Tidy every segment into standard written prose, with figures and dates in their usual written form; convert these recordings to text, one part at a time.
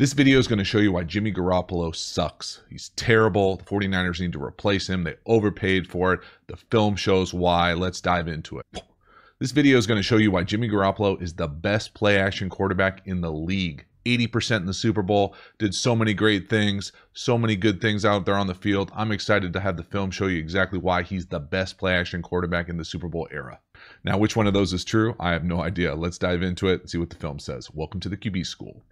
This video is going to show you why Jimmy Garoppolo sucks. He's terrible. The 49ers need to replace him. They overpaid for it. The film shows why. Let's dive into it. This video is going to show you why Jimmy Garoppolo is the best play-action quarterback in the league. 80% in the Super Bowl, did so many great things, so many good things out there on the field. I'm excited to have the film show you exactly why he's the best play-action quarterback in the Super Bowl era. Now, which one of those is true? I have no idea. Let's dive into it and see what the film says. Welcome to the QB School.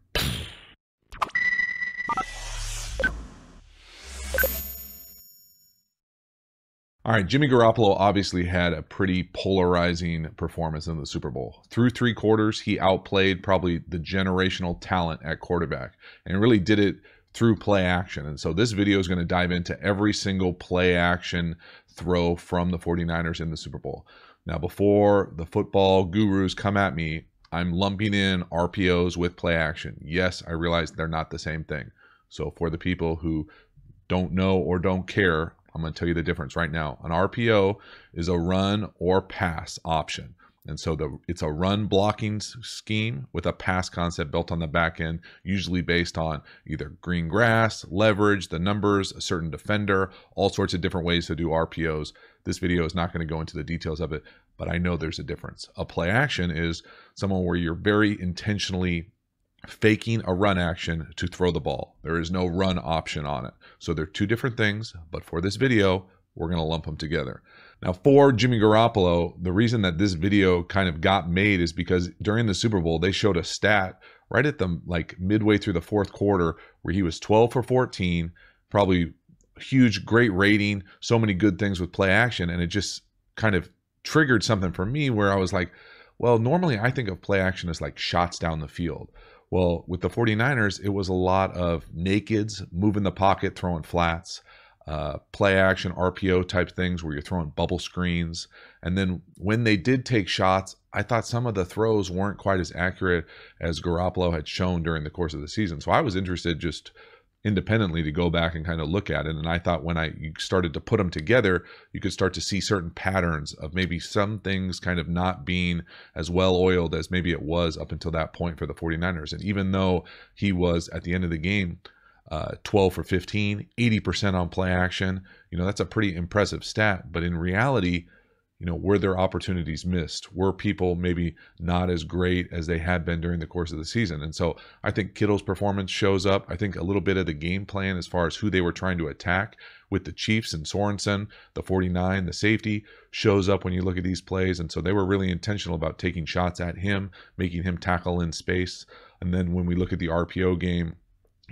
All right, Jimmy Garoppolo obviously had a pretty polarizing performance in the Super Bowl. Through three quarters, he outplayed probably the generational talent at quarterback and really did it through play action. And so this video is going to dive into every single play action throw from the 49ers in the Super Bowl. Now, before the football gurus come at me, I'm lumping in RPOs with play action. Yes, I realize they're not the same thing. So for the people who don't know or don't care, I'm going to tell you the difference right now. An RPO is a run or pass option. And so it's a run blocking scheme with a pass concept built on the back end, usually based on either green grass, leverage, the numbers, a certain defender, all sorts of different ways to do RPOs. This video is not going to go into the details of it, but I know there's a difference. A play action is someone where you're very intentionally faking a run action to throw the ball. There is no run option on it. So they're two different things, but for this video, we're going to lump them together. Now, for Jimmy Garoppolo, the reason that this video kind of got made is because during the Super Bowl, they showed a stat right at the midway through the fourth quarter where he was 12 for 14, probably huge, great rating, so many good things with play action. And it just kind of triggered something for me where I was like, well, normally I think of play action as like shots down the field. Well, with the 49ers, it was a lot of nakeds, moving the pocket, throwing flats, play action, RPO type things where you're throwing bubble screens. And then when they did take shots, I thought some of the throws weren't quite as accurate as Garoppolo had shown during the course of the season. So I was interested just independently to go back and kind of look at it. And I thought when you started to put them together, you could start to see certain patterns of maybe some things kind of not being as well oiled as maybe it was up until that point for the 49ers. And even though he was at the end of the game, 12 for 15, 80% on play action, that's a pretty impressive stat. But in reality, were there opportunities missed? Were people maybe not as great as they had been during the course of the season? And so I think Kittle's performance shows up. I think a little bit of the game plan as far as who they were trying to attack with the Chiefs and Sorensen, the 49, the safety, shows up when you look at these plays. And so they were really intentional about taking shots at him, making him tackle in space. And then when we look at the RPO game,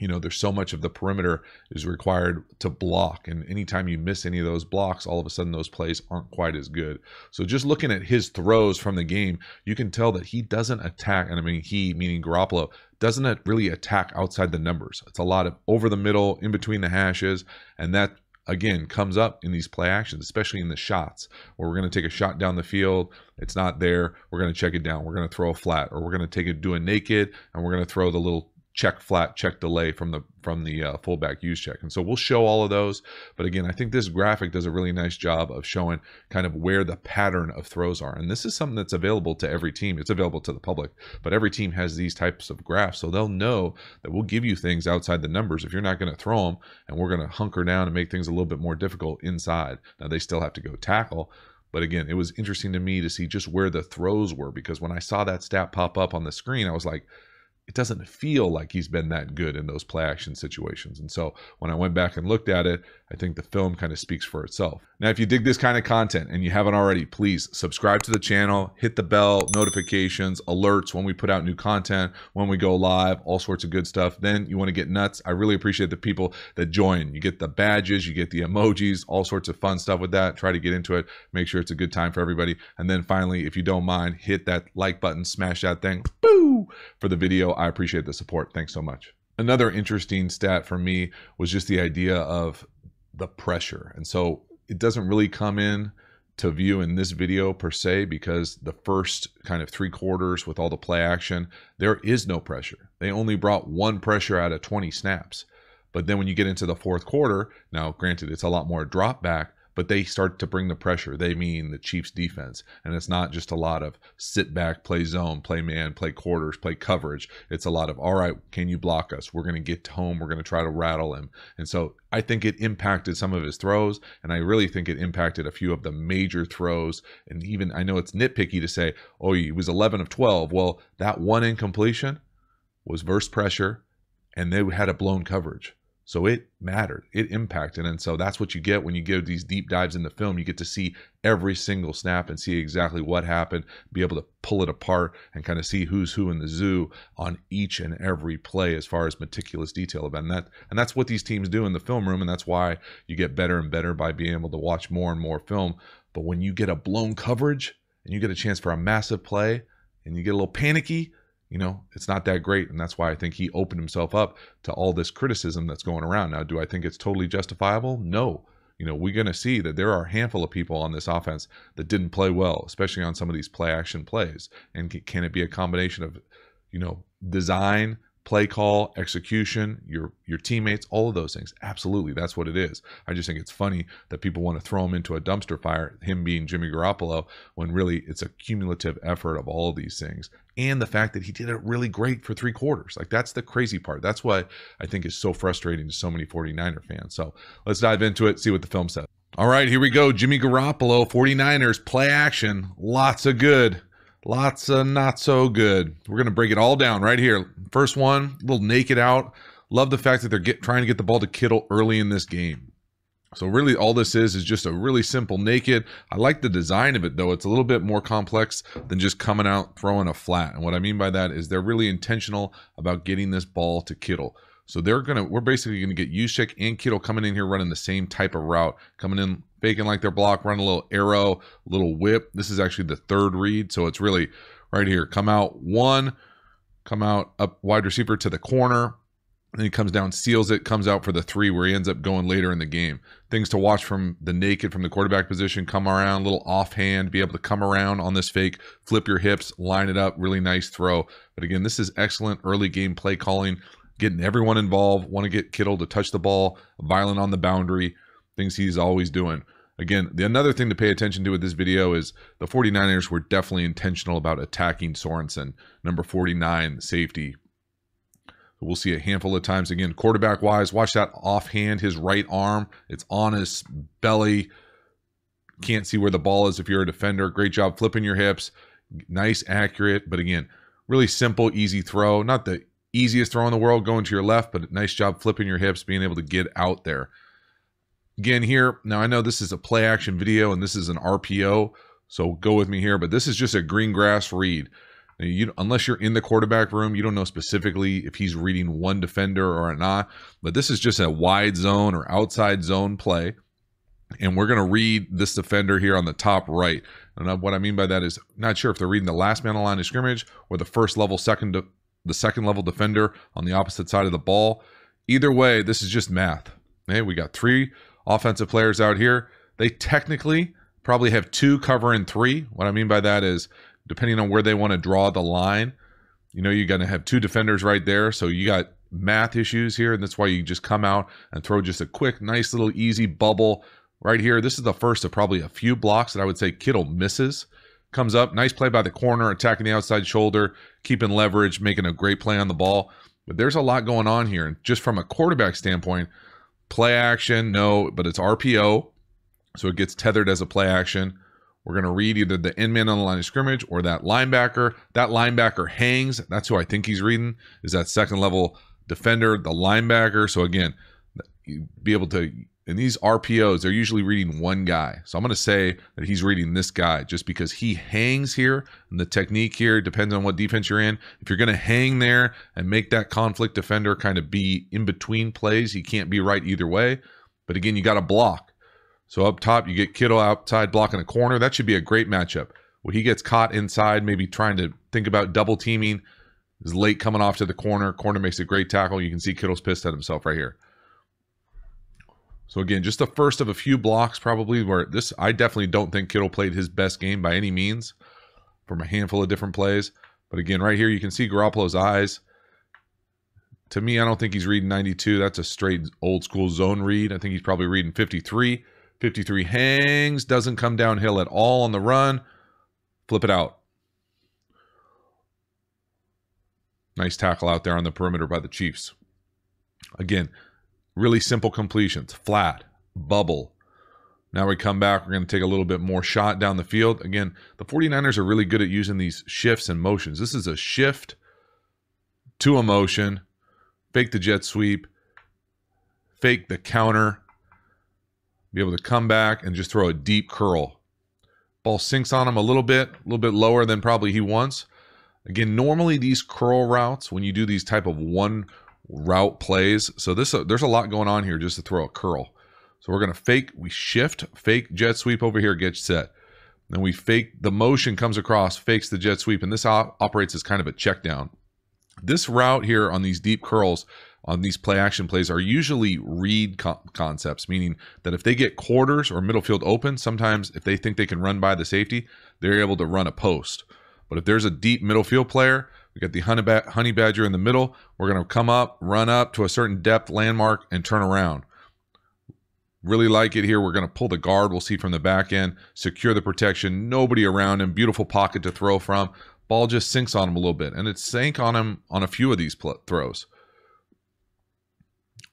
there's so much of the perimeter is required to block. And anytime you miss any of those blocks, all of a sudden those plays aren't quite as good. So just looking at his throws from the game, you can tell that he doesn't attack. And I mean, he, meaning Garoppolo, doesn't really attack outside the numbers. It's a lot of over the middle, in between the hashes. And that, again, comes up in these play actions, especially in the shots, where we're going to take a shot down the field. It's not there. We're going to check it down. We're going to throw a flat, or we're going to do a naked, and we're going to throw the little check flat, check delay from the fullback use check. And so we'll show all of those. But again, I think this graphic does a really nice job of showing kind of where the pattern of throws are. And this is something that's available to every team. It's available to the public, but every team has these types of graphs. So they'll know that we'll give you things outside the numbers if you're not going to throw them, and we're going to hunker down and make things a little bit more difficult inside. Now they still have to go tackle. But again, it was interesting to me to see just where the throws were, because when I saw that stat pop up on the screen, I was like, it doesn't feel like he's been that good in those play action situations. And so when I went back and looked at it, I think the film kind of speaks for itself. Now, if you dig this kind of content and you haven't already, please subscribe to the channel, hit the bell, notifications, alerts when we put out new content, when we go live, all sorts of good stuff. Then you want to get nuts. I really appreciate the people that join. You get the badges, you get the emojis, all sorts of fun stuff with that. Try to get into it. Make sure it's a good time for everybody. And then finally, if you don't mind, hit that like button, smash that thing, boo, for the video. I appreciate the support. Thanks so much. Another interesting stat for me was just the idea of the pressure. And so it doesn't really come in to view in this video per se, because the first kind of three quarters with all the play action, there is no pressure. They only brought one pressure out of 20 snaps. But then when you get into the fourth quarter, now granted, it's a lot more drop back, but they start to bring the pressure. They mean the Chiefs defense. And it's not just a lot of sit back, play zone, play man, play quarters, play coverage. It's a lot of, all right, can you block us? We're going to get home. We're going to try to rattle him. And so I think it impacted some of his throws, and I really think it impacted a few of the major throws. And even, I know it's nitpicky to say, oh, he was 11 of 12. Well, that one incompletion was verse pressure, and they had a blown coverage. So it mattered. It impacted. And so that's what you get when you give these deep dives in the film. You get to see every single snap and see exactly what happened, be able to pull it apart and kind of see who's who in the zoo on each and every play as far as meticulous detail about it. And that's what these teams do in the film room, and that's why you get better and better by being able to watch more and more film. But when you get a blown coverage and you get a chance for a massive play and you get a little panicky, it's not that great. And that's why I think he opened himself up to all this criticism that's going around. Now, do I think it's totally justifiable? No. We're going to see that there are a handful of people on this offense that didn't play well, especially on some of these play action plays. And can it be a combination of, design, play call, execution, your teammates, all of those things? Absolutely, that's what it is. I just think it's funny that people want to throw him into a dumpster fire, him being Jimmy Garoppolo, when really it's a cumulative effort of all of these things. And the fact that he did it really great for 3 quarters. Like, that's the crazy part. That's what I think is so frustrating to so many 49er fans. So let's dive into it, see what the film says. All right, here we go. Jimmy Garoppolo, 49ers, play action. Lots of good. Lots of not so good. We're going to break it all down right here. First one, a little naked out. Love the fact that they're trying to get the ball to Kittle early in this game. So really all this is just a really simple naked. I like the design of it, though. It's a little bit more complex than just coming out throwing a flat. And what I mean by that is they're really intentional about getting this ball to Kittle. So we're basically going to get Juszczyk and Kittle coming in here running the same type of route, coming in faking like their block, run a little arrow, a little whip. This is actually the third read, so it's really right here. Come out one, come out up wide receiver to the corner, and then he comes down, seals it, comes out for the 3 where he ends up going later in the game. Things to watch from the naked, from the quarterback position, come around, little offhand, be able to come around on this fake, flip your hips, line it up, really nice throw. But again, this is excellent early game play calling, getting everyone involved, want to get Kittle to touch the ball, violent on the boundary, things he's always doing. Again, another thing to pay attention to with this video is the 49ers were definitely intentional about attacking Sorensen, number 49, safety. We'll see a handful of times. Again, quarterback-wise, watch that offhand, his right arm. It's on his belly. Can't see where the ball is if you're a defender. Great job flipping your hips. Nice, accurate. But again, really simple, easy throw. Not the easiest throw in the world going to your left, but nice job flipping your hips, being able to get out there. Again here, now I know this is a play action video and this is an RPO, so go with me here, but this is just a green grass read. Now, unless you're in the quarterback room, you don't know specifically if he's reading one defender or not, but this is just a wide zone or outside zone play, and we're going to read this defender here on the top right. And what I mean by that is, not sure if they're reading the last man on the line of scrimmage or the first level, the second level defender on the opposite side of the ball. Either way, this is just math. Okay, we got 3 offensive players out here. They technically probably have 2 covering 3. What I mean by that is, depending on where they want to draw the line, you're going to have 2 defenders right there. So you got math issues here, and that's why you just come out and throw just a quick, nice little easy bubble right here. This is the first of probably a few blocks that I would say Kittle misses. Comes up, nice play by the corner, attacking the outside shoulder, keeping leverage, making a great play on the ball. But there's a lot going on here. And just from a quarterback standpoint, play action, no, but it's RPO, so it gets tethered as a play action. We're going to read either the end man on the line of scrimmage or that linebacker. That linebacker hangs. That's who I think he's reading, is that second level defender, the linebacker. So again, you be able to, in these RPOs, they're usually reading one guy. So I'm going to say that he's reading this guy just because he hangs here. And the technique here depends on what defense you're in. If you're going to hang there and make that conflict defender kind of be in between plays, he can't be right either way. But again, you got to block. So up top, you get Kittle outside blocking a corner. That should be a great matchup. When he gets caught inside, maybe trying to think about double teaming, is late coming off to the corner. Corner makes a great tackle. You can see Kittle's pissed at himself right here. So again, just the first of a few blocks probably where this, I definitely don't think Kittle played his best game by any means from a handful of different plays. But again, right here, you can see Garoppolo's eyes. To me, I don't think he's reading 92. That's a straight old school zone read. I think he's probably reading 53. 53 hangs, doesn't come downhill at all on the run. Flip it out. Nice tackle out there on the perimeter by the Chiefs. Again, really simple completions. Flat, bubble. Now we come back. We're going to take a little bit more shot down the field. Again, the 49ers are really good at using these shifts and motions. This is a shift to a motion. Fake the jet sweep. Fake the counter. Be able to come back and just throw a deep curl. Ball sinks on him a little bit lower than probably he wants. Again, normally these curl routes, when you do these type of one route plays, so there's a lot going on here just to throw a curl. So we're going to fake, we shift, fake jet sweep over here, get set. Then we fake, the motion comes across, fakes the jet sweep, and this operates as kind of a check down. This route here on these deep curls, on these play action plays, are usually read concepts, meaning that if they get quarters or middle field open, sometimes if they think they can run by the safety, they're able to run a post. But if there's a deep middle field player, we got the honey badger in the middle, we're going to come up, run up to a certain depth landmark, and turn around. Really like it here. We're going to pull the guard. We'll see from the back end. Secure the protection. Nobody around him. Beautiful pocket to throw from. Ball just sinks on him a little bit. And it sank on him on a few of these throws.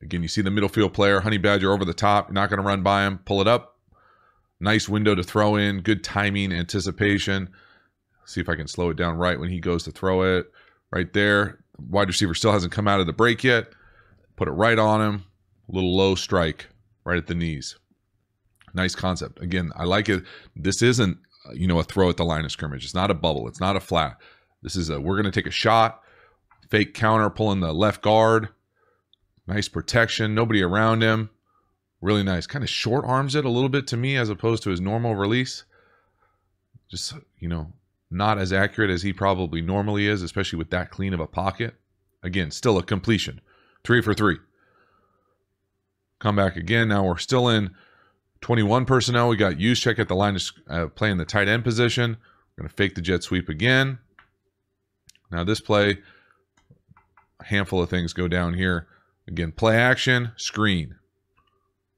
Again, you see the middle field player, honey badger over the top. You're not going to run by him. Pull it up. Nice window to throw in. Good timing, anticipation. See if I can slow it down right when he goes to throw it. Right there. Wide receiver still hasn't come out of the break yet. Put it right on him. A little low strike right at the knees. Nice concept. Again, I like it. This isn't, a throw at the line of scrimmage. It's not a bubble. It's not a flat. This is we're going to take a shot. Fake counter, pulling the left guard. Nice protection. Nobody around him. Really nice. Kind of short arms it a little bit to me as opposed to his normal release. Just, not as accurate as he probably normally is, especially with that clean of a pocket. Again, still a completion. 3 for 3. Come back again. Now we're still in 21 personnel. We got Juszczyk at the line of playing the tight end position. We're going to fake the jet sweep again. Now this play, a handful of things go down here. Again, play action, screen.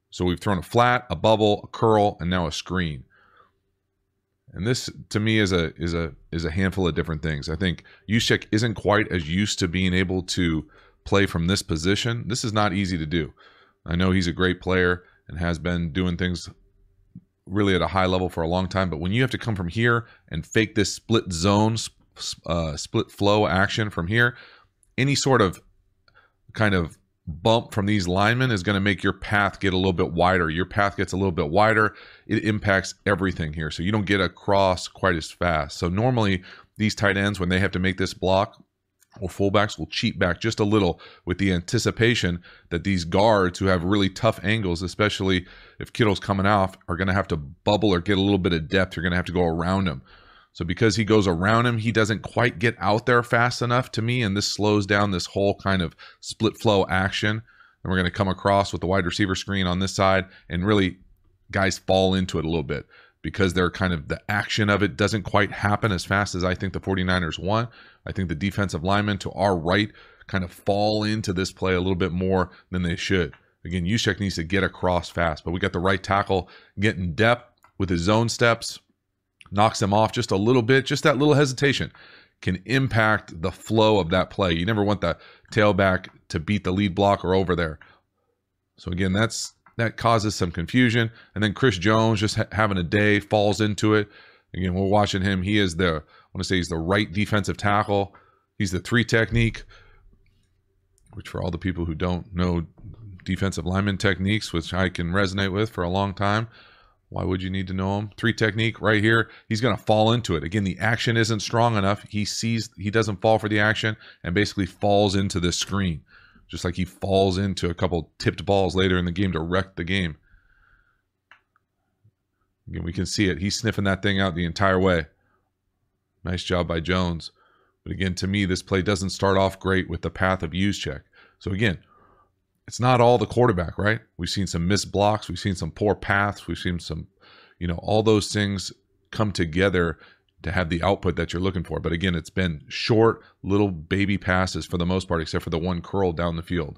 So we've thrown a flat, a bubble, a curl, and now a screen. And this, to me, is a handful of different things. I think Juszczyk isn't quite as used to being able to play from this position. This is not easy to do. I know he's a great player and has been doing things really at a high level for a long time. But when you have to come from here and fake this split zone, split flow action from here, any sort of kind of bump from these linemen is going to make your path get a little bit wider. Your path gets a little bit wider. It impacts everything here. So you don't get across quite as fast. So normally these tight ends, when they have to make this block, or fullbacks will cheat back just a little with the anticipation that these guards who have really tough angles, especially if Kittle's coming off, are going to have to bubble or get a little bit of depth. You're going to have to go around him. So because he goes around him, he doesn't quite get out there fast enough to me, and this slows down this whole kind of split flow action. And we're going to come across with the wide receiver screen on this side, and really guys fall into it a little bit because they're kind of, the action of it doesn't quite happen as fast as I think the 49ers want. I think the defensive linemen to our right kind of fall into this play a little bit more than they should. Again, Juszczyk needs to get across fast, but we got the right tackle getting depth with his zone steps, knocks him off just a little bit. Just that little hesitation can impact the flow of that play. You never want the tailback to beat the lead blocker over there. So again, that causes some confusion. And then Chris Jones just having a day, falls into it. Again, we're watching him. He is the, I want to say he's the right defensive tackle. He's the 3 technique, which for all the people who don't know defensive lineman techniques, which I can resonate with for a long time, why would you need to know him? 3 technique right here. He's going to fall into it. Again, the action isn't strong enough. He doesn't fall for the action and basically falls into this screen. Just like he falls into a couple tipped balls later in the game to wreck the game. Again, we can see it. He's sniffing that thing out the entire way. Nice job by Jones. But again, to me, this play doesn't start off great with the path of Juszczyk. So again, it's not all the quarterback, right? We've seen some missed blocks. We've seen some poor paths. We've seen some, all those things come together to have the output that you're looking for. But again, it's been short, little baby passes for the most part, except for the one curl down the field.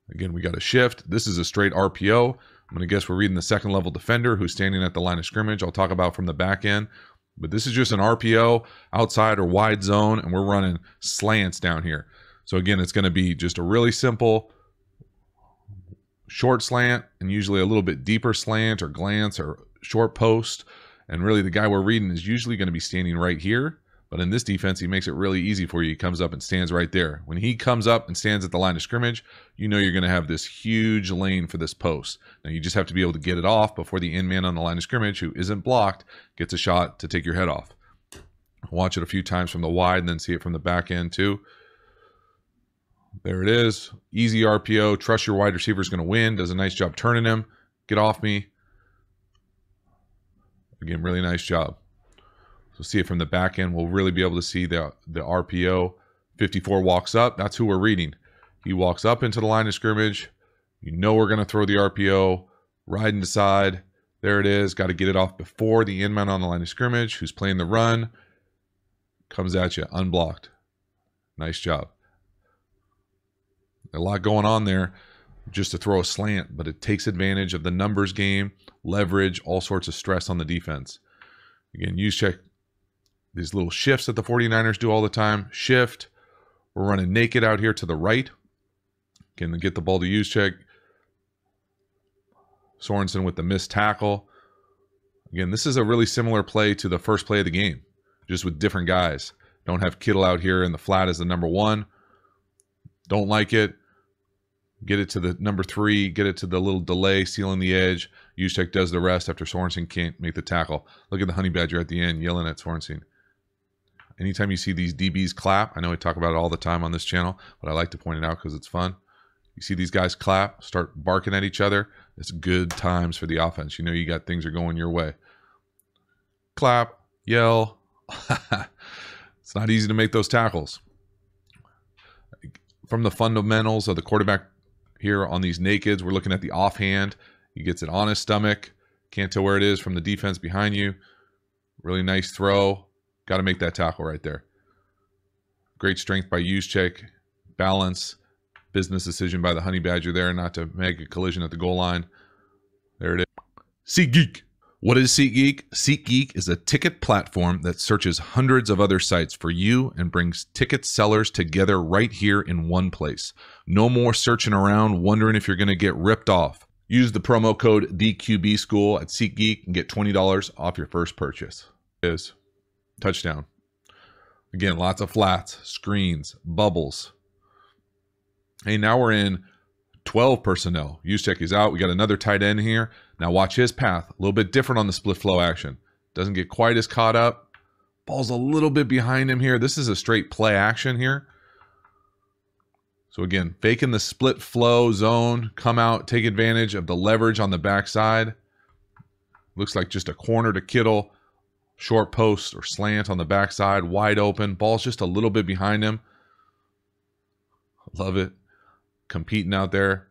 Again, we got a shift. This is a straight RPO. I'm going to guess we're reading the second level defender who's standing at the line of scrimmage. I'll talk about from the back end. But this is just an RPO, outside or wide zone, and we're running slants down here. So again, it's going to be just a really simple short slant and usually a little bit deeper slant or glance or short post. And really the guy we're reading is usually going to be standing right here. But in this defense, he makes it really easy for you. He comes up and stands right there. When he comes up and stands at the line of scrimmage, you know you're going to have this huge lane for this post. Now you just have to be able to get it off before the end man on the line of scrimmage, who isn't blocked, gets a shot to take your head off. Watch it a few times from the wide and then see it from the back end too. There it is. Easy RPO. Trust your wide receiver is going to win. Does a nice job turning him. Get off me. Again, really nice job. So see it from the back end. We'll really be able to see the RPO. 54 walks up. That's who we're reading. He walks up into the line of scrimmage. You know we're going to throw the RPO. Riding the side. There it is. Got to get it off before the end man on the line of scrimmage, who's playing the run. Comes at you unblocked. Nice job. A lot going on there just to throw a slant, but it takes advantage of the numbers game, leverage, all sorts of stress on the defense. Again, use check. These little shifts that the 49ers do all the time. Shift. We're running naked out here to the right. Can get the ball to use check. Sorensen with the missed tackle. Again, this is a really similar play to the first play of the game, just with different guys. Don't have Kittle out here in the flat as the number 1. Don't like it. Get it to the number 3. Get it to the little delay, sealing the edge. Juszczyk does the rest after Sorensen can't make the tackle. Look at the Honey Badger at the end yelling at Sorensen. Anytime you see these DBs clap, I know I talk about it all the time on this channel, but I like to point it out because it's fun. You see these guys clap, start barking at each other. It's good times for the offense. You know you got things are going your way. Clap, yell. It's not easy to make those tackles. From the fundamentals of the quarterback here on these nakeds, we're looking at the offhand. He gets it on his stomach. Can't tell where it is from the defense behind you. Really nice throw. Got to make that tackle right there. Great strength by Juszczyk. Balance. Business decision by the Honey Badger there not to make a collision at the goal line. There it is. SeatGeek. What is SeatGeek? SeatGeek is a ticket platform that searches hundreds of other sites for you and brings ticket sellers together right here in one place. No more searching around wondering if you're going to get ripped off. Use the promo code DQBSchool at SeatGeek and get $20 off your first purchase. Is touchdown. Again, lots of flats, screens, bubbles. Hey, now we're in 12 personnel. Juszczyk is out. We got another tight end here. Now watch his path. A little bit different on the split flow action. Doesn't get quite as caught up. Ball's a little bit behind him here. This is a straight play action here. So again, faking the split flow zone. Come out, take advantage of the leverage on the backside. Looks like just a corner to Kittle. Short post or slant on the backside. Wide open. Ball's just a little bit behind him. Love it. Competing out there.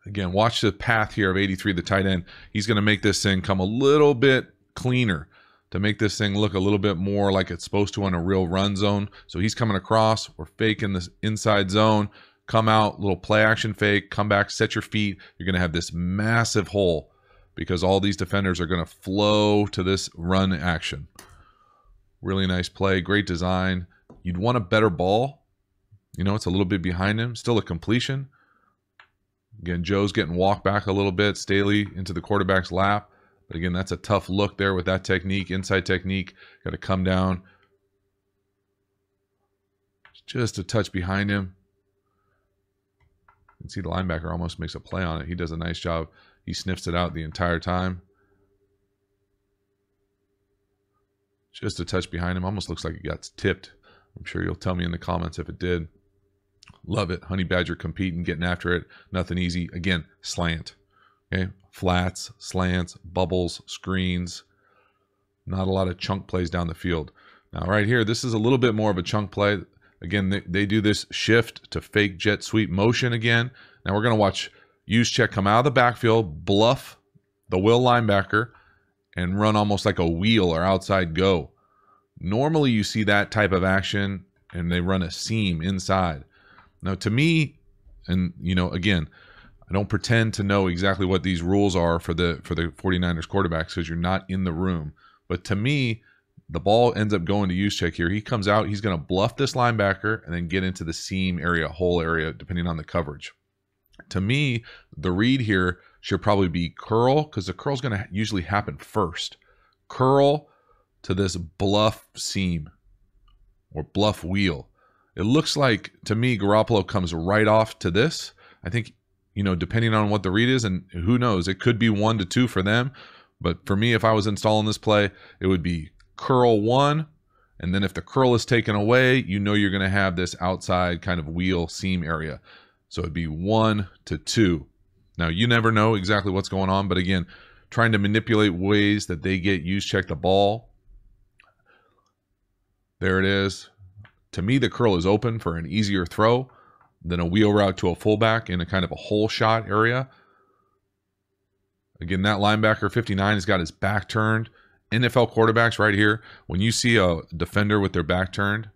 Again, watch the path here of 83, the tight end. He's going to make this thing come a little bit cleaner to make this thing look a little bit more like it's supposed to on a real run zone. So he's coming across. We're faking this inside zone. Come out, little play action fake. Come back, set your feet. You're going to have this massive hole because all these defenders are going to flow to this run action. Really nice play. Great design. You'd want a better ball. You know, it's a little bit behind him. Still a completion. Again, Joe's getting walked back a little bit. Staley into the quarterback's lap. But again, that's a tough look there with that technique, inside technique. Got to come down. Just a touch behind him. You can see the linebacker almost makes a play on it. He does a nice job. He sniffs it out the entire time. Just a touch behind him. Almost looks like it got tipped. I'm sure you'll tell me in the comments if it did. Love it. Honey Badger competing, getting after it. Nothing easy. Again, slant. Okay, flats, slants, bubbles, screens. Not a lot of chunk plays down the field. Now right here, this is a little bit more of a chunk play. Again, they do this shift to fake jet sweep motion again. Now we're going to watch Juszczyk come out of the backfield, bluff the will linebacker, and run almost like a wheel or outside go. Normally you see that type of action, and they run a seam inside. Now to me, and you know, again, I don't pretend to know exactly what these rules are for the 49ers quarterbacks because you're not in the room. But to me, the ball ends up going to use check here. He comes out, he's going to bluff this linebacker and then get into the seam area, hole area, depending on the coverage. To me, the read here should probably be curl, because the curl is going to usually happen first. Curl to this bluff seam or bluff wheel. It looks like, to me, Garoppolo comes right off to this. I think, depending on what the read is, and who knows, it could be 1 to 2 for them. But for me, if I was installing this play, it would be curl 1. And then if the curl is taken away, you're going to have this outside kind of wheel seam area. So it'd be 1 to 2. Now, you never know exactly what's going on. But again, trying to manipulate ways that they get use check the ball. There it is. To me, the curl is open for an easier throw than a wheel route to a fullback in a kind of a hole shot area. Again, that linebacker 59 has got his back turned. NFL quarterbacks right here, when you see a defender with their back turned,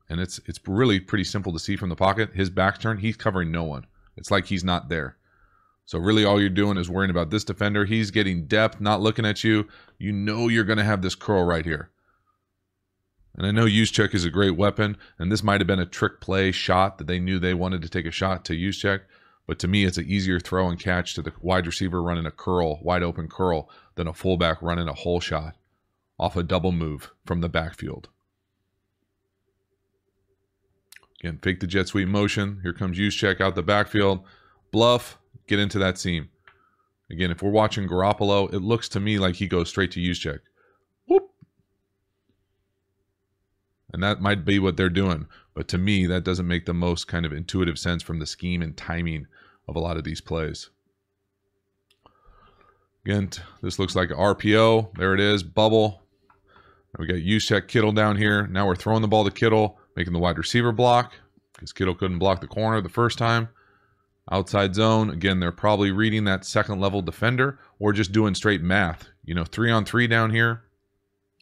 and it's really pretty simple to see from the pocket, his back turned, he's covering no one. It's like he's not there. So really all you're doing is worrying about this defender. He's getting depth, not looking at you. You know you're going to have this curl right here. And I know use check is a great weapon, and this might have been a trick play shot that they knew they wanted to take a shot to use check. But to me, it's an easier throw and catch to the wide receiver running a curl, wide open curl, than a fullback running a hole shot off a double move from the backfield. Again, fake the jet sweep motion. Here comes use check out the backfield. Bluff, get into that seam. Again, if we're watching Garoppolo, it looks to me like he goes straight to use check. Whoop. And that might be what they're doing. But to me, that doesn't make the most kind of intuitive sense from the scheme and timing of a lot of these plays. Again, this looks like an RPO. There it is, bubble. And we got use check Kittle down here. Now we're throwing the ball to Kittle, making the wide receiver block because Kittle couldn't block the corner the first time. Outside zone. Again, they're probably reading that second level defender or just doing straight math. 3-on-3 down here.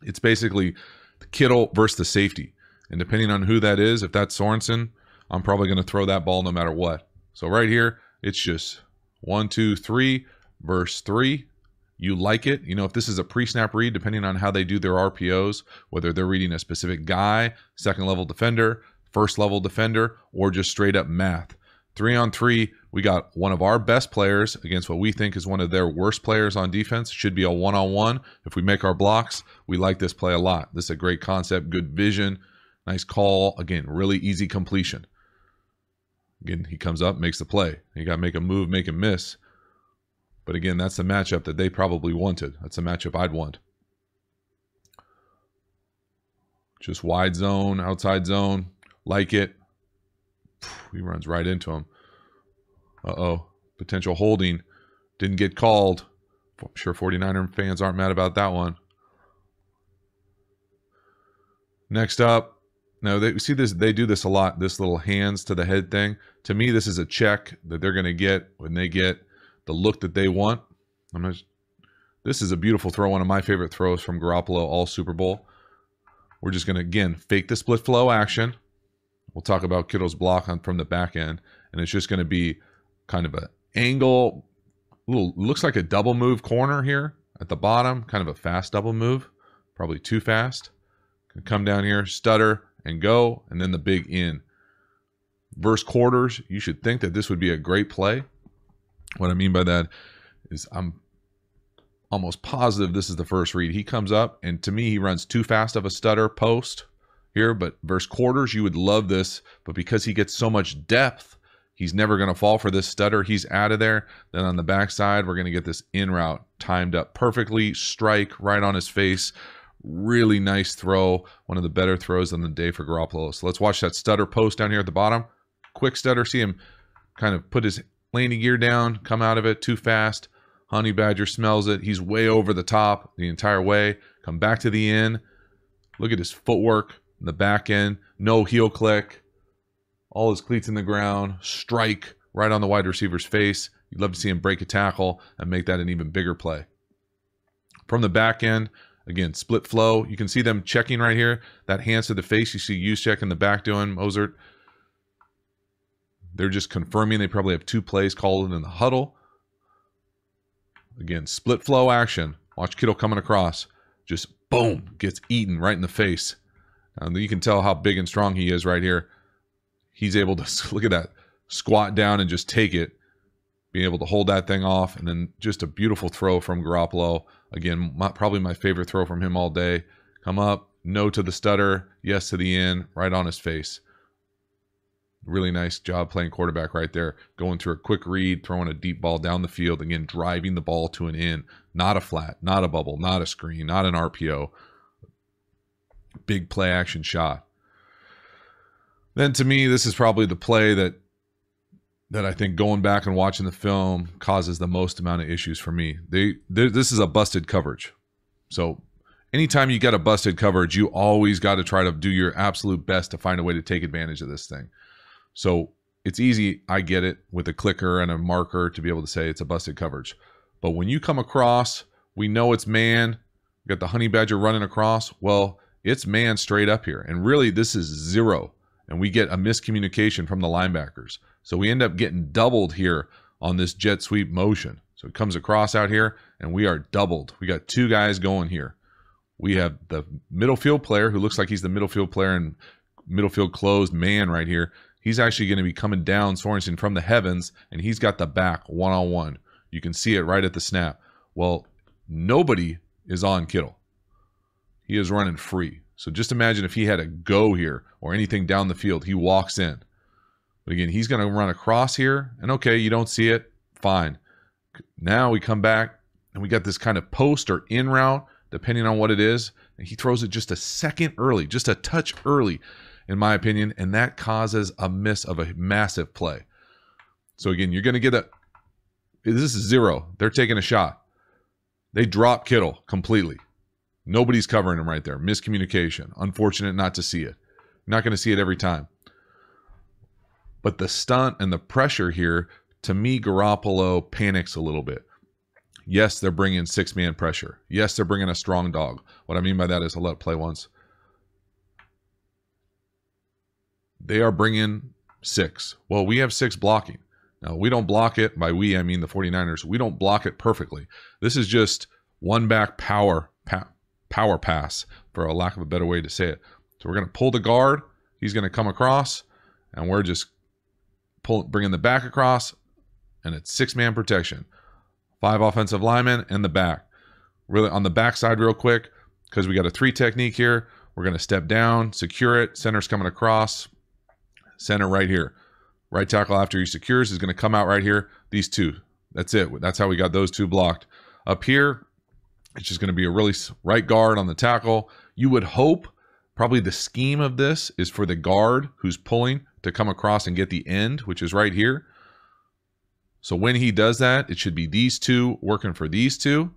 It's basically the Kittle versus the safety. And depending on who that is, if that's Sorensen, I'm probably going to throw that ball no matter what. So right here, it's just 1, 2, 3 versus 3. You like it. If this is a pre-snap read, depending on how they do their RPOs, whether they're reading a specific guy, second level defender, first level defender, or just straight up math. 3-on-3, we got one of our best players against what we think is one of their worst players on defense. Should be a 1-on-1. If we make our blocks, we like this play a lot. This is a great concept, good vision, nice call. Again, really easy completion. Again, he comes up, makes the play. You got to make a move, make him miss. But again, that's the matchup that they probably wanted. That's the matchup I'd want. Just wide zone, outside zone, like it. He runs right into him. Uh-oh. Potential holding. Didn't get called. I'm sure 49er fans aren't mad about that one. Next up. Now, they see this. They do this a lot, this little hands to the head thing. To me, this is a check that they're going to get when they get the look that they want. This is a beautiful throw, one of my favorite throws from Garoppolo all Super Bowl. We're just going to, again, fake the split flow action. We'll talk about Kittle's block from the back end, and it's just going to be kind of an angle. Looks like a double move corner here at the bottom, kind of a fast double move, probably too fast. Come down here, stutter, and go, and then the big in. Versus quarters, you should think that this would be a great play. What I mean by that is I'm almost positive this is the first read. He comes up, and to me, he runs too fast of a stutter post here, but versus quarters, you would love this. But because he gets so much depth, he's never going to fall for this stutter. He's out of there. Then on the backside, we're going to get this in route timed up perfectly. Strike right on his face. Really nice throw. One of the better throws on the day for Garoppolo. So let's watch that stutter post down here at the bottom. Quick stutter. See him kind of put his landing gear down, come out of it too fast. Honey Badger smells it. He's way over the top the entire way. Come back to the end. Look at his footwork in the back end. No heel click. All his cleats in the ground. Strike right on the wide receiver's face. You'd love to see him break a tackle and make that an even bigger play. From the back end, again, split flow. You can see them checking right here. That hands to the face. You see use check in the back doing Mozart. They're just confirming they probably have 2 plays called in the huddle. Again, split flow action. Watch Kittle coming across. Just boom, gets eaten right in the face. You can tell how big and strong he is right here. He's able to, look at that, squat down and just take it. Being able to hold that thing off. And then just a beautiful throw from Garoppolo. Again, probably my favorite throw from him all day. Come up, no to the stutter, yes to the in, right on his face. Really nice job playing quarterback right there. Going through a quick read, throwing a deep ball down the field. Again, driving the ball to an in. Not a flat, not a bubble, not a screen, not an RPO. Big play action shot. Then to me, this is probably the play that I think going back and watching the film causes the most amount of issues for me. This is a busted coverage. So anytime you get a busted coverage, you always got to try to do your absolute best to find a way to take advantage of this thing. So it's easy, I get it, with a clicker and a marker to be able to say it's a busted coverage. But when you come across, we know it's man. We got the honey badger running across. Well, it's man straight up here. And really, this is 0. And we get a miscommunication from the linebackers. So we end up getting doubled here on this jet sweep motion. So it comes across out here, and we are doubled. We got 2 guys going here. We have the middle field player who looks like he's the middle field player and middle field closed man right here. He's actually going to be coming down Sorensen from the heavens, and he's got the back one-on-one. You can see it right at the snap. Well, nobody is on Kittle. He is running free. So just imagine if he had a go here or anything down the field. He walks in. But again, he's going to run across here. And okay, you don't see it. Fine. Now we come back, and we got this kind of post or in route, depending on what it is. And he throws it just a second early, just a touch early, in my opinion. And that causes a miss of a massive play. So again, you're going to get a... This is 0. They're taking a shot. They drop Kittle completely. Nobody's covering him right there. Miscommunication. Unfortunate not to see it. Not going to see it every time. But the stunt and the pressure here, to me, Garoppolo panics a little bit. Yes, they're bringing 6-man pressure. Yes, they're bringing a strong dog. What I mean by that is, I'll let it play once. They are bringing 6. Well, we have 6 blocking. Now, we don't block it. By we, I mean the 49ers. We don't block it perfectly. This is just one back power pass, for a lack of a better way to say it. So we're going to pull the guard. He's going to come across, and we're just bringing the back across, and it's 6-man protection. 5 offensive linemen and the back. Really on the backside real quick, because we got a 3 technique here. We're going to step down, secure it. Center's coming across. Center right here. Right tackle after he secures is going to come out right here. These 2. That's it. That's how we got those 2 blocked. Up here, it's just going to be a really right guard on the tackle. You would hope probably the scheme of this is for the guard who's pulling to come across and get the end, which is right here. So when he does that, it should be these 2 working for these 2.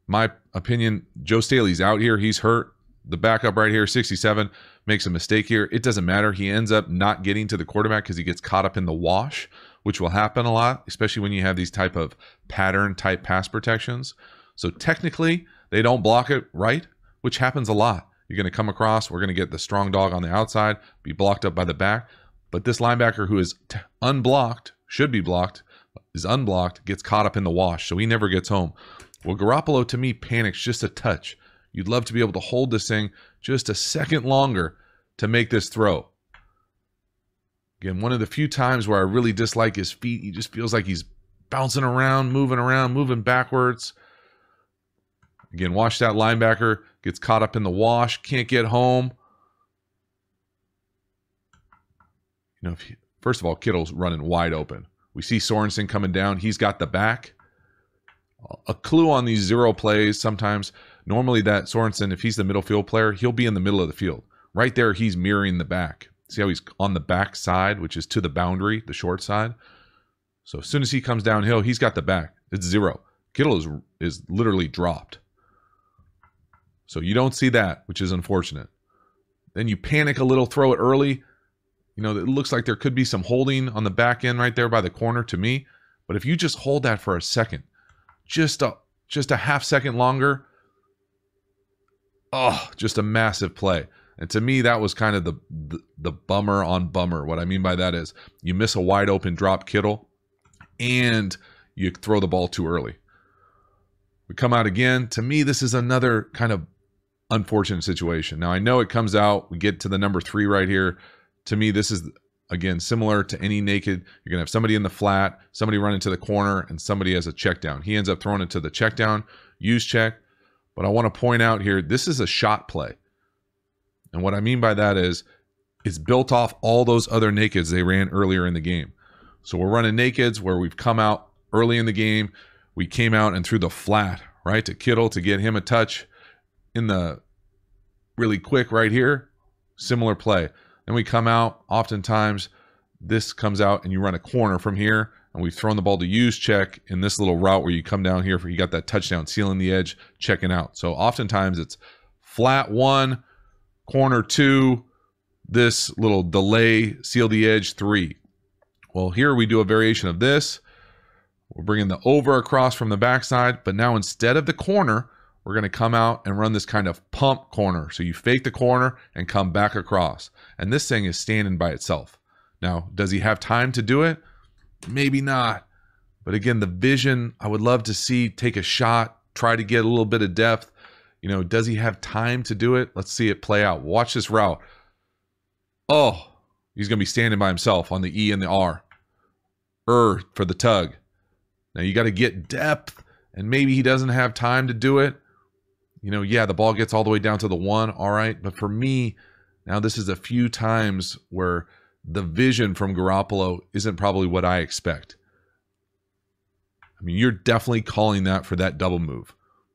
My opinion, Joe Staley's out here. He's hurt. The backup right here, 67, makes a mistake here. It doesn't matter. He ends up not getting to the quarterback because he gets caught up in the wash, which will happen a lot, especially when you have these type of pattern type pass protections. So technically, they don't block it right, which happens a lot. You're going to come across. We're going to get the strong dog on the outside, be blocked up by the back. But this linebacker who is unblocked, should be blocked, is unblocked, gets caught up in the wash. So he never gets home. Well, Garoppolo, to me, panics just a touch. You'd love to be able to hold this thing just a second longer to make this throw. Again, one of the few times where I really dislike his feet. He just feels like he's bouncing around, moving backwards. Again, watch that linebacker. Gets caught up in the wash. Can't get home. You know, first of all, Kittle's running wide open. We see Sorensen coming down. He's got the back. A clue on these 0 plays sometimes. Normally that Sorensen, if he's the middle field player, he'll be in the middle of the field. Right there, he's mirroring the back. See how he's on the back side, which is to the boundary, the short side? So as soon as he comes downhill, he's got the back. It's 0. Kittle is literally dropped. So you don't see that, which is unfortunate. Then you panic a little, throw it early. You know, it looks like there could be some holding on the back end right there by the corner to me. But if you just hold that for a second, just a half second longer, oh, just a massive play. And to me, that was kind of the bummer on bummer. What I mean by that is you miss a wide open drop Kittle and you throw the ball too early. We come out again. To me, this is another kind of unfortunate situation. Now, I know it comes out. We get to the number 3 right here. To me, this is, again, similar to any naked. You're going to have somebody in the flat, somebody running to the corner, and somebody has a check down. He ends up throwing it to the check down, use check. But I want to point out here, this is a shot play. And what I mean by that is it's built off all those other nakeds they ran earlier in the game. So we're running nakeds where we've come out early in the game. We came out and threw the flat, right, to Kittle to get him a touch in the really quick right here. Similar play. Then we come out, oftentimes this comes out and you run a corner from here, and we've thrown the ball to use check in this little route where you come down here for you got that touchdown, sealing the edge, checking out. So oftentimes it's flat 1, corner 2, this little delay, seal the edge 3. Well, here we do a variation of this. We're bringing the over across from the backside, but now instead of the corner, we're going to come out and run this kind of pump corner. So you fake the corner and come back across. And this thing is standing by itself. Now, does he have time to do it? Maybe not. But again, the vision, I would love to see, take a shot, try to get a little bit of depth. You know, does he have time to do it? Let's see it play out. Watch this route. Oh, he's going to be standing by himself on the E and the R. For the tug. Now, you got to get depth, and maybe he doesn't have time to do it. You know, yeah, the ball gets all the way down to the 1, all right. But for me, now this is a few times where the vision from Garoppolo isn't probably what I expect. I mean, you're definitely calling that for that double move.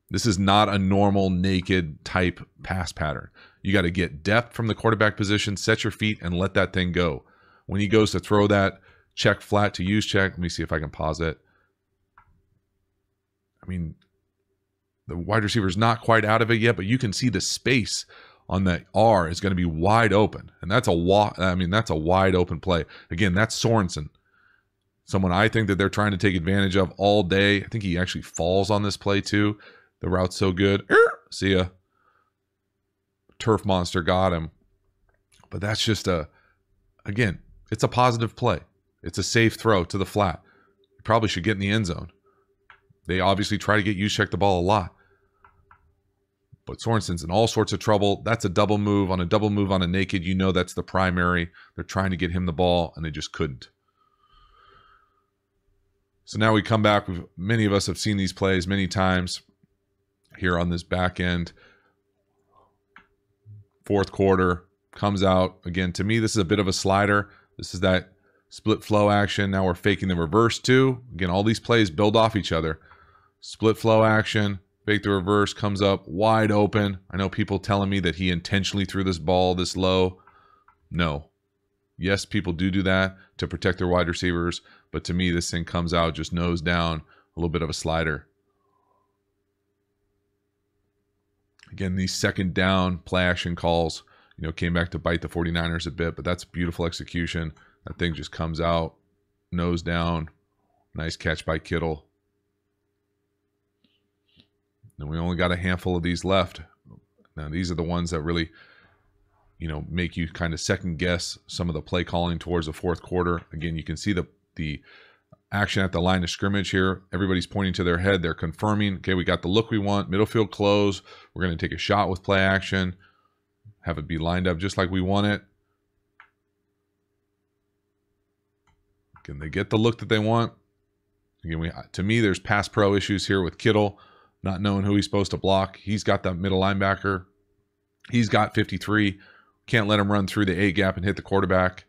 This is not a normal naked type pass pattern. You got to get depth from the quarterback position, set your feet, and let that thing go. When he goes to throw that check flat to use check, let me see if I can pause it. I mean, the wide receiver's not quite out of it yet, but you can see the space on that R is going to be wide open. And that's a wide open play. Again, that's Sorensen. Someone I think that they're trying to take advantage of all day. I think he actually falls on this play too. The route's so good. See ya. Turf monster got him. But that's just again, it's a positive play. It's a safe throw to the flat. You probably should get in the end zone. They obviously try to get you check the ball a lot. But Sorensen's in all sorts of trouble. That's a double move. On a double move on a naked, you know that's the primary. They're trying to get him the ball, and they just couldn't. So now we come back. Many of us have seen these plays many times here on this back end. Fourth quarter comes out. Again, to me, this is a bit of a slider. This is that split flow action. Now we're faking the reverse too. Again, all these plays build off each other. Split flow action, fake the reverse, comes up wide open. I know people telling me that he intentionally threw this ball this low. No. Yes, people do that to protect their wide receivers. But to me, this thing comes out just nose down, a little bit of a slider. Again, these second down play action calls, came back to bite the 49ers a bit, but that's beautiful execution. That thing just comes out, nose down. Nice catch by Kittle. And we only got a handful of these left. Now, these are the ones that really, make you kind of second guess some of the play calling towards the fourth quarter. Again, you can see the action at the line of scrimmage here. Everybody's pointing to their head. They're confirming, okay, we got the look we want. Middle field close. We're going to take a shot with play action. Have it be lined up just like we want it. Can they get the look that they want? Again, to me, there's pass pro issues here with Kittle, not knowing who he's supposed to block. He's got that middle linebacker. He's got 53. Can't let him run through the A gap and hit the quarterback.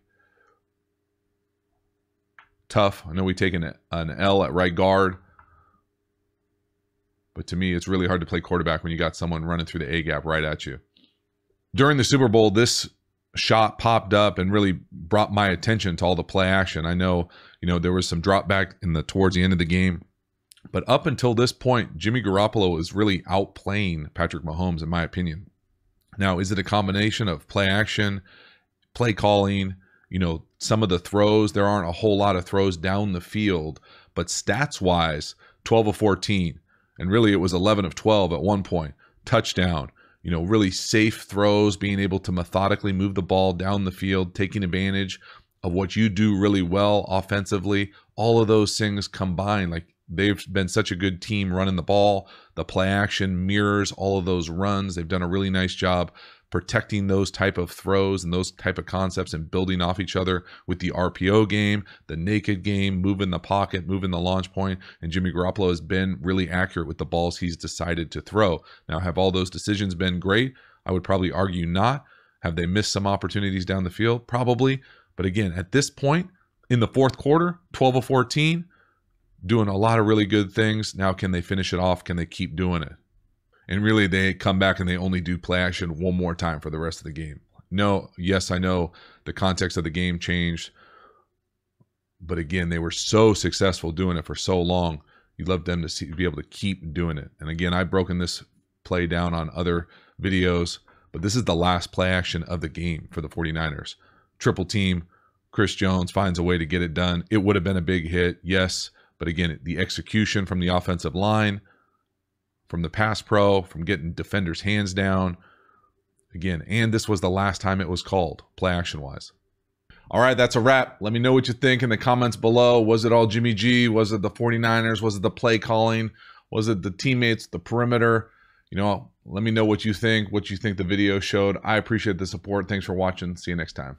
Tough. I know we take an L at right guard. But to me, it's really hard to play quarterback when you got someone running through the A gap right at you. During the Super Bowl, this shot popped up and really brought my attention to all the play action. I know, there was some drop back towards the end of the game. But up until this point, Jimmy Garoppolo is really outplaying Patrick Mahomes, in my opinion. Now, is it a combination of play action, play calling, some of the throws? There aren't a whole lot of throws down the field, but stats-wise, 12 of 14. And really, it was 11 of 12 at one point. Touchdown. really safe throws, being able to methodically move the ball down the field, taking advantage of what you do really well offensively. All of those things combined, like they've been such a good team running the ball. The play action mirrors all of those runs. They've done a really nice job protecting those type of throws and those type of concepts and building off each other with the RPO game, the naked game, moving the pocket, moving the launch point. And Jimmy Garoppolo has been really accurate with the balls he's decided to throw. Now, have all those decisions been great? I would probably argue not. Have they missed some opportunities down the field? Probably. But again, at this point in the fourth quarter, 12 of 14, doing a lot of really good things. Now, can they finish it off? Can they keep doing it? And really, they come back and they only do play action one more time for the rest of the game. No, yes, I know the context of the game changed. But again, they were so successful doing it for so long. You'd love them to be able to keep doing it. And again, I've broken this play down on other videos. But this is the last play action of the game for the 49ers. Triple team. Chris Jones finds a way to get it done. It would have been a big hit, yes. But again, the execution from the offensive line, from the pass pro, from getting defenders' hands down. Again, and this was the last time it was called, play action-wise. All right, that's a wrap. Let me know what you think in the comments below. Was it all Jimmy G? Was it the 49ers? Was it the play calling? Was it the teammates, the perimeter? Let me know what you think the video showed. I appreciate the support. Thanks for watching. See you next time.